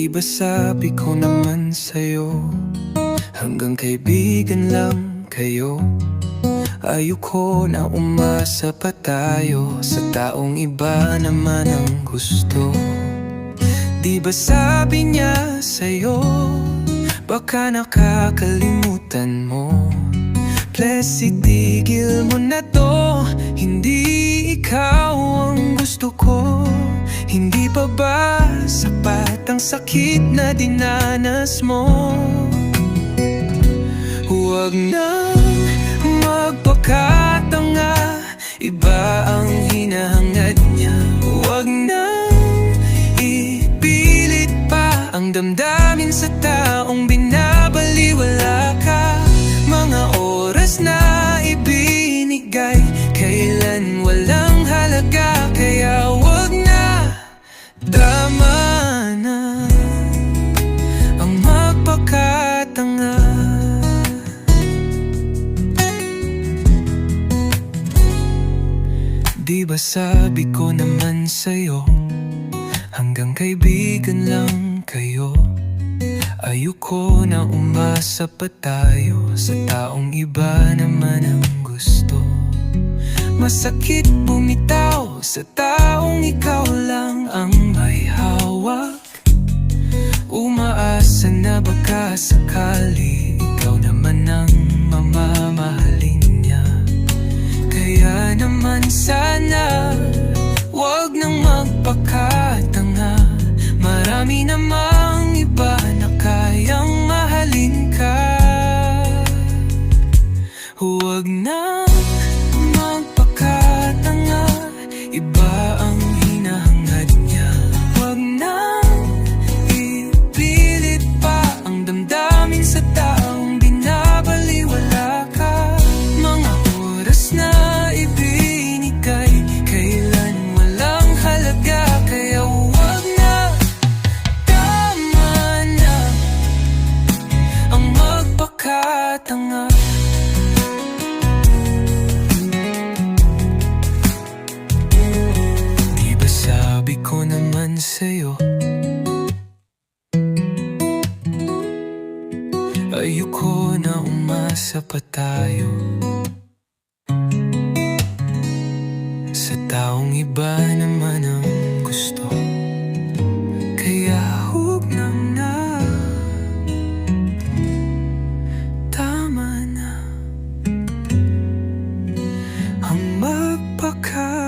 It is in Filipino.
ba sabi ko naman sa'yo, hanggang kaibigan lang kayo. Ayoko na umasa pa tayo sa taong iba naman ang gusto. Di ba sabi niya sa'yo, baka nakakalimutan mo. Please itigil mo na to, hindi ikaw ang gusto ko. Hindi pa ba sapat ang sakit na dinanas mo? Huwag nang magpakatanga, iba ang hinahangad niya. Huwag nang ipilit pa ang damdamin sa taong binabaliwala ka. Mga oras na ibinigay, kailan walang halaga. Kaya huwag na, tama na ang magpakatanga. Di ba sabi ko naman sa'yo, hanggang kaibigan lang kayo. Ayoko na umasa pa tayo sa taong iba naman ang gusto. Masakit bumitaw sa taong ikaw lang ang may hawak. Umaasa na baka sakali ikaw naman ang mamamahalin niya. Kaya naman sana wag nang magpakatanga. Marami namang iba na kayang mahalin ka. Huwag na magpakatanga, iba ang hinahangad niya. Huwag na ipilit pa ang damdamin sa taong binabaliwala ka. Mga oras na ibinigay, kailan walang halaga. Kaya huwag na, tama na ang magpakatanga. Di ba sabi ko naman sa'yo, ayoko na umasa pa tayo sa taong iba naman ang gusto. Kaya huwag na, tama na ang magpakatanga.